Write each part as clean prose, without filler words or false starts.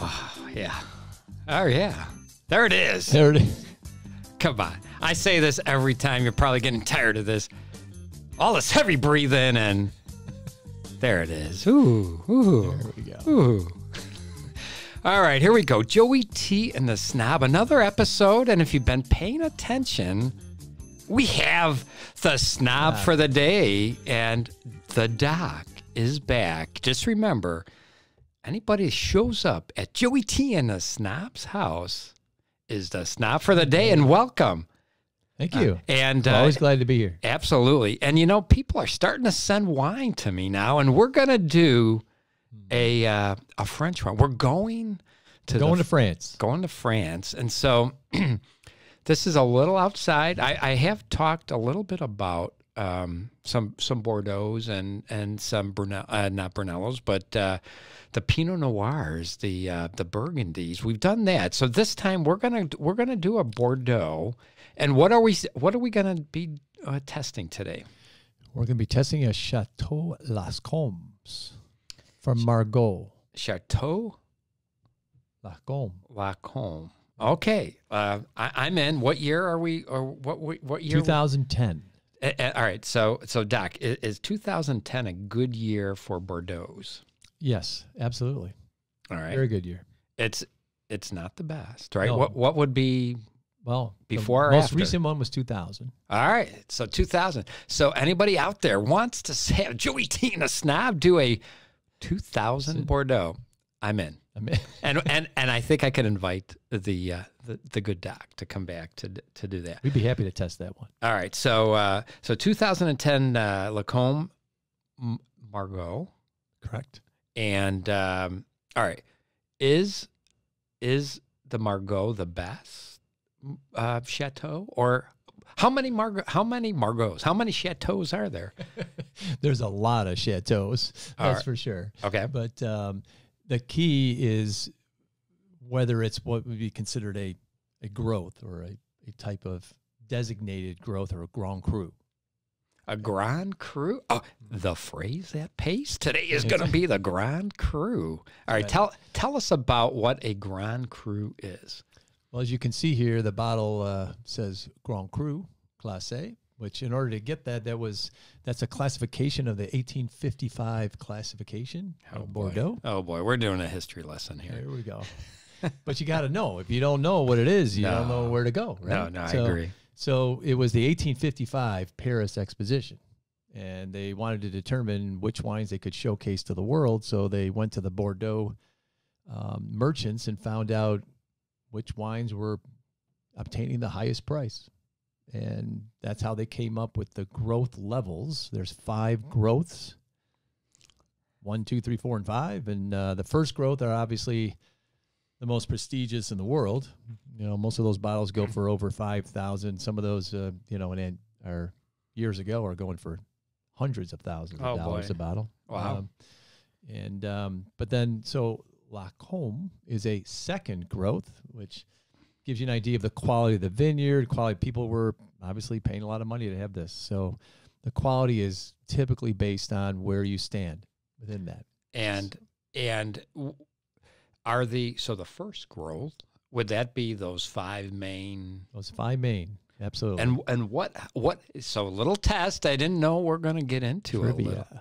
Oh, yeah. Oh, yeah. There it is. There it is. Come on. I say this every time. You're probably getting tired of this. All this heavy breathing, and there it is. Ooh, ooh. There we go. Ooh. All right, here we go. Joey T and the Snob, another episode. And if you've been paying attention, we have the Snob for the day, and the doc is back. Just remember, anybody that shows up at Joey T and the Snob's house is the Snob for the day, and welcome. Thank you. And always glad to be here. Absolutely. And you know, people are starting to send wine to me now, and we're gonna do a French wine. We're going to France. Going to France, and so this is a little outside. I have talked a little bit about some Bordeaux's and some not Brunellos, but the Pinot Noirs, the Burgundies. We've done that. So this time we're gonna do a Bordeaux. And what are we gonna be testing today? We're gonna be testing a Chateau Las Combes from Margaux. Chateau Las Combes. La Combe. Okay, I'm in. What year are we? Or what year? 2010. All right. So Doc, is 2010 a good year for Bordeaux's? Yes, absolutely. All right. Very good year. It's not the best, right? No. What would be? Well, before or the most after? recent one was 2000. All right, so 2000. So anybody out there wants to have Joey T and a Snob do a 2000 Bordeaux, I'm in. And I think I can invite the good doc to come back to do that. We'd be happy to test that one. All right, so 2010 Lacombe Margaux, correct? And all right, is the Margaux the best chateau, or how many Margaux? How many chateaus are there? There's a lot of chateaus, that's for sure. Okay, but the key is whether it's what would be considered a growth or a type of designated growth or a Grand Cru. A Grand Cru? Oh, the phrase that pays today is going to be the Grand Cru. All right, tell us about what a Grand Cru is. Well, as you can see here, the bottle says Grand Cru Classé, which in order to get that's a classification of the 1855 classification of Bordeaux. Oh boy, we're doing a history lesson here. There we go. But you got to know. If you don't know what it is, you don't know where to go, right? No, I agree. So it was the 1855 Paris Exposition, and they wanted to determine which wines they could showcase to the world. So they went to the Bordeaux merchants and found out which wines were obtaining the highest price. And that's how they came up with the growth levels. There's 5 growths, 1, 2, 3, 4, and 5. And the first growth are obviously the most prestigious in the world. You know, most of those bottles go for over 5,000. Some of those, are years ago are going for hundreds of thousands of dollars a bottle. Wow. But then, so La Combe is a second growth, which gives you an idea of the quality of the vineyard. Quality, people were obviously paying a lot of money to have this. So the quality is typically based on where you stand within that. And are the first growth, would that be those 5 main? Those 5 main, absolutely. And what? So a little test. I didn't know we're going to get into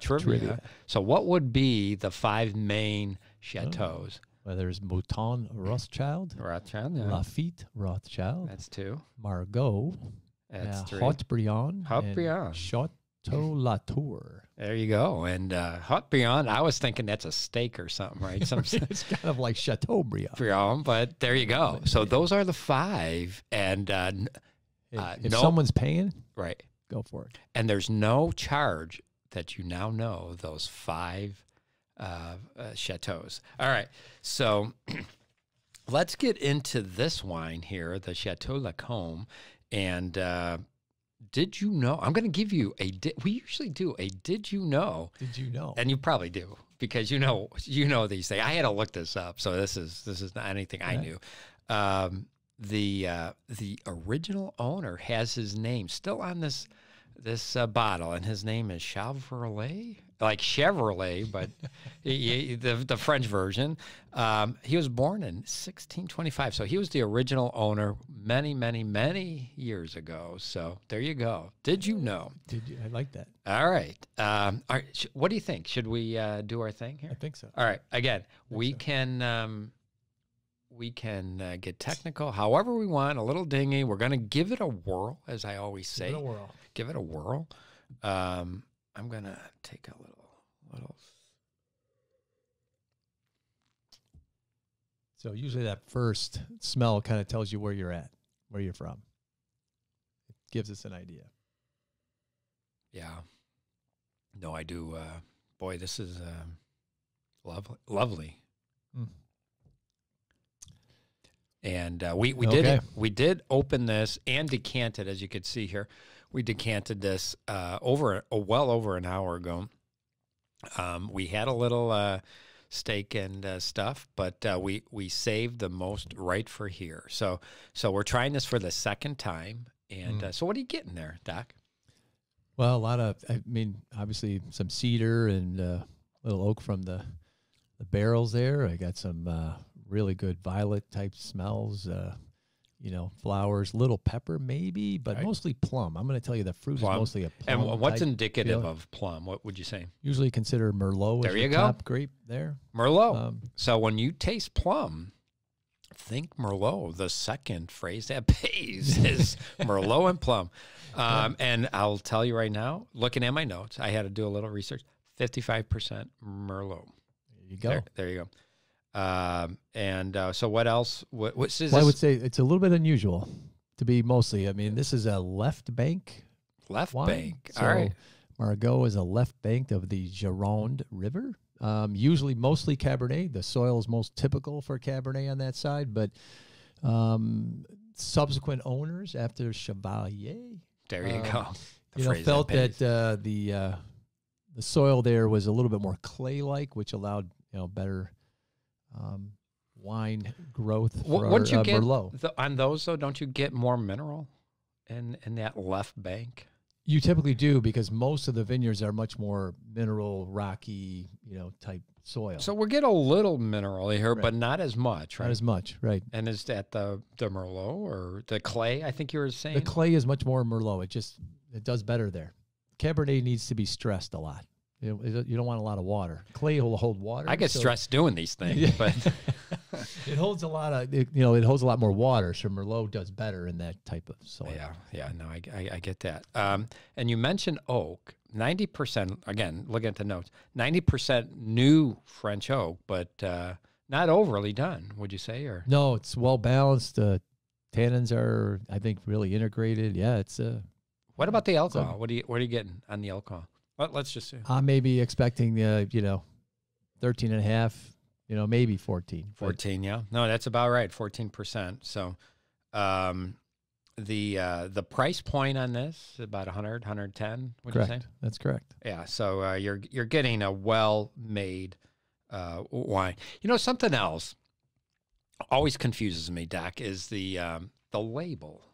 trivia. So what would be the 5 main chateaus? Well, there's Mouton Rothschild, Lafite Rothschild. That's 2. Margaux. That's 3. Haut-Brion. Haut-Brion. Chateau Latour. There you go. And Haut-Brion, I was thinking that's a steak or something, right? It's kind of like Chateaubriand. But there you go. So those are the 5. And if someone's paying, right, go for it. And there's no charge that you now know those 5 chateaus. All right, so let's get into this wine here, the Chateau Lacombe. And did you know? I'm going to give you we usually do a did you know? Did you know? And you probably do, because you know these things. I had to look this up, so this is not anything I knew. The original owner has his name still on this bottle, and his name is Chevrolet, like Chevrolet, but the French version. He was born in 1625, so he was the original owner many, many, many years ago. So there you go. Did you know? Did you? I like that. All right. All right. What do you think? Should we do our thing here? I think so. All right. Again, we can get technical however we want, a little dingy. We're going to give it a whirl, as I always say. Give it a whirl. Give it a whirl. I'm going to take a little. So usually that first smell kind of tells you where you're at, where you're from. It gives us an idea. Yeah. No, I do. Boy, this is lovely. Mm. And we did open this and decant it, as you could see here. We decanted this well over an hour ago. We had a little steak and stuff, but we saved the most right for here. So we're trying this for the second time. And so what are you getting there, Doc? Well, a lot of, obviously some cedar and little oak from the barrels there. I got some really good violet type smells, flowers, little pepper maybe, but right. Mostly plum. I'm going to tell you the fruit is mostly a plum. And what's indicative of plum? What would you say? Usually consider Merlot as the top grape there. Merlot. So when you taste plum, think Merlot. The second phrase that pays is Merlot and plum. And I'll tell you right now, looking at my notes, I had to do a little research, 55% Merlot. There you go. There you go. So what else? What's I would say it's a little bit unusual to be mostly. This is a left bank. Left wine. bank. So all right. Margaux is a left bank of the Gironde River. Usually mostly Cabernet. The soil is most typical for Cabernet on that side, but subsequent owners after Chevalier. There you go. Felt that the soil there was a little bit more clay-like, which allowed better wine growth for Merlot. On those, though, don't you get more mineral in that left bank? You typically do, because most of the vineyards are much more mineral, rocky, type soil. So we get a little mineral here, right. But not as much, right? Not as much, right. And is that the Merlot or the clay, I think you were saying? The clay is much more Merlot. It does better there. Cabernet needs to be stressed a lot. You don't want a lot of water. Clay will hold water. I get stressed doing these things, but it holds a lot of it holds a lot more water. So Merlot does better in that type of soil. Yeah. No, I get that. And you mentioned oak. 90%. Again, looking at the notes, 90% new French oak, but not overly done. Would you say? Or no, it's well balanced. Tannins are, I think, really integrated. Yeah, it's. What about the alcohol? What are you getting on the alcohol? Let's just say. I may be expecting, 13 and a half, maybe 14. 14, yeah. No, that's about right, 14%. So the price point on this is about 100, 110, would you say? That's correct. Yeah, so you're getting a well-made wine. Something else always confuses me, Doc, is the label.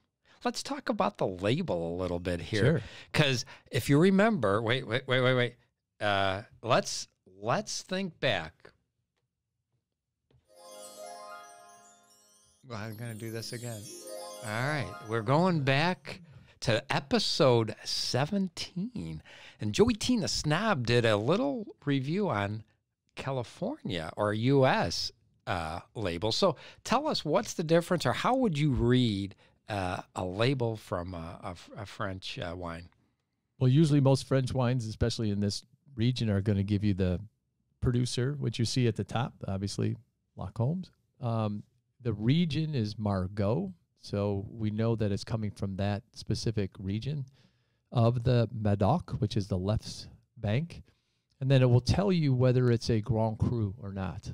Let's talk about the label a little bit here, because if you remember, wait. Let's think back. Well, I'm going to do this again. All right, we're going back to episode 17, and Joey T the Snob did a little review on California or U.S. Label. So tell us, what's the difference, or how would you read a label from a French wine? Well, usually most French wines, especially in this region, are going to give you the producer, which you see at the top, obviously, Lacombe. The region is Margaux, so we know that it's coming from that specific region of the Medoc, which is the left bank. And then it will tell you whether it's a Grand Cru or not.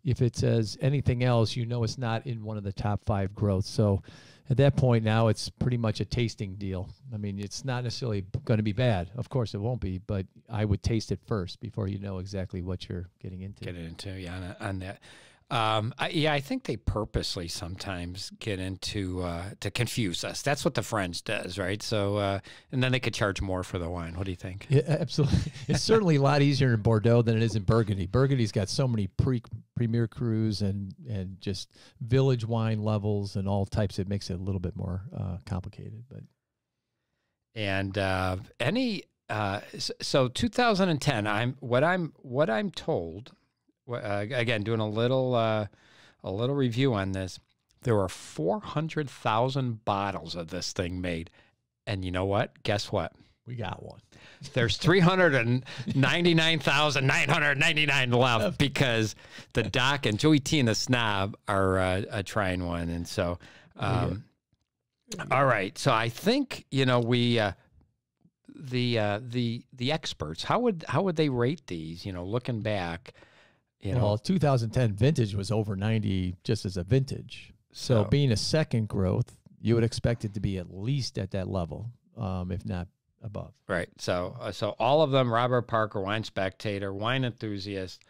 If it says anything else, it's not in one of the top 5 growths. So at that point now, it's pretty much a tasting deal. It's not necessarily going to be bad. Of course, it won't be, but I would taste it first before you know exactly what you're getting into. Yeah, on that. Yeah, I think they purposely sometimes get into to confuse us. That's what the French does, right? So, and then they could charge more for the wine. What do you think? Yeah, absolutely. It's certainly a lot easier in Bordeaux than it is in Burgundy. Burgundy's got so many premier crus and just village wine levels and all types. It makes it a little bit more complicated. But so 2010. What I'm told. Again, doing a little review on this, there were 400,000 bottles of this thing made, and you know what? Guess what? We got one. There's 399,999 left because the Doc and Joey T and the Snob are trying one, and so all right. So I think we. The experts, how would they rate these? Looking back. Well, 2010 vintage was over 90 just as a vintage. So being a second growth, you would expect it to be at least at that level, if not above. Right. So all of them, Robert Parker, Wine Spectator, Wine Enthusiast,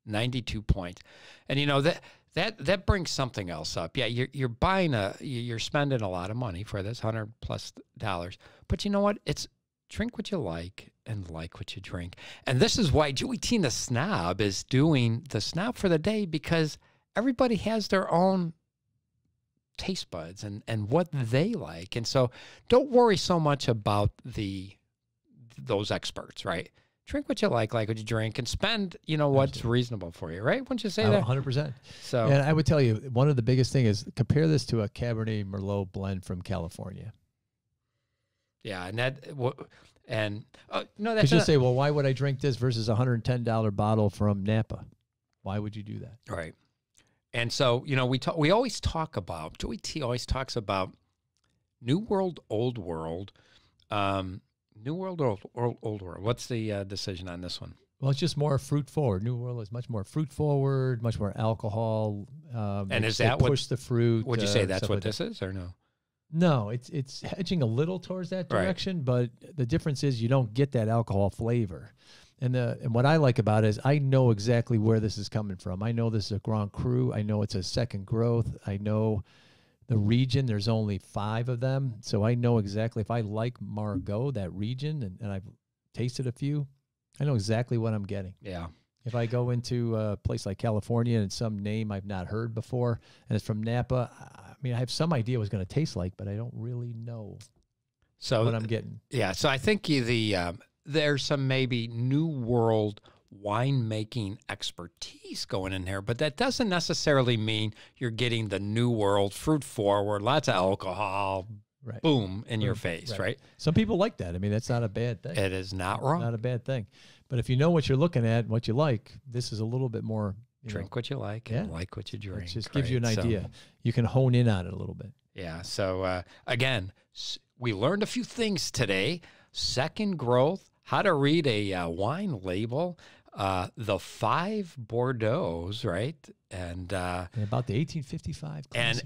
92 points. And that brings something else up. Yeah, you're spending a lot of money for this, $100+. But you know what? It's drink what you like and like what you drink. And this is why Joey T and the Snob is doing the Snob for the day, because everybody has their own taste buds and what they like. And so don't worry so much about those experts, right? Drink what you like what you drink, and spend, what's reasonable for you, right? Wouldn't you say that? 100%. So, and I would tell you, one of the biggest thing is compare this to a Cabernet Merlot blend from California. Yeah, and no, because you'll say, well, why would I drink this versus a $110 bottle from Napa? Why would you do that? Right. And so, we always talk about, Joey T always talks about New World, Old World. New World, Old World. What's the decision on this one? Well, it's just more fruit forward. New World is much more fruit forward, much more alcohol. And is that what push the fruit? Would you say that's what this is, or no? No, it's hedging a little towards that direction, but the difference is you don't get that alcohol flavor. And what I like about it is I know exactly where this is coming from. I know this is a Grand Cru. I know it's a second growth. I know the region. There's only 5 of them, so I know exactly if I like Margaux, that region, and I've tasted a few, I know exactly what I'm getting. Yeah. If I go into a place like California and some name I've not heard before, and it's from Napa, I mean, I have some idea what it's going to taste like, but I don't really know what I'm getting. Yeah, so I think there's some maybe New World winemaking expertise going in here, but that doesn't necessarily mean you're getting the New World fruit forward, lots of alcohol, boom, in your face, right? Some people like that. I mean, that's not a bad thing. It is not wrong. Not a bad thing. But if you know what you're looking at, what you like, this is a little bit more. Drink what you like and like what you drink. It just gives you an idea. You can hone in on it a little bit. Yeah. So, again, we learned a few things today. Second growth, how to read a wine label, the 5 Bordeaux's, right? And about the 1855 and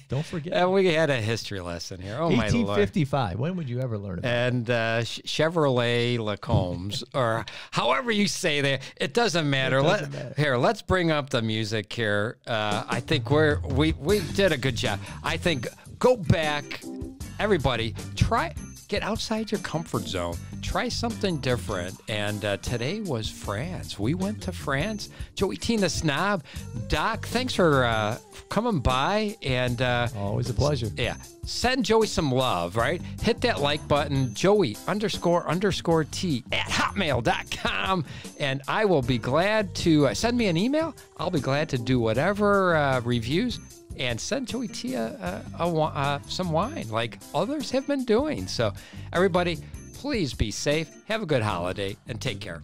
don't forget. And we had a history lesson here. Oh, my Lord. 1855. When would you ever learn about and Chevrolet Lacombs, or however you say that. It doesn't matter. Let's bring up the music here. I think we did a good job. I think go back, everybody, get outside your comfort zone. Try something different. And today was France. We went to France. Joey T and the Snob. Doc, thanks for coming by. And always a pleasure. Yeah. Send Joey some love, right? Hit that like button, Joey__T at hotmail.com. And I will be glad to send me an email. I'll be glad to do whatever reviews. And send Joey T some wine like others have been doing. So, everybody, please be safe, have a good holiday, and take care.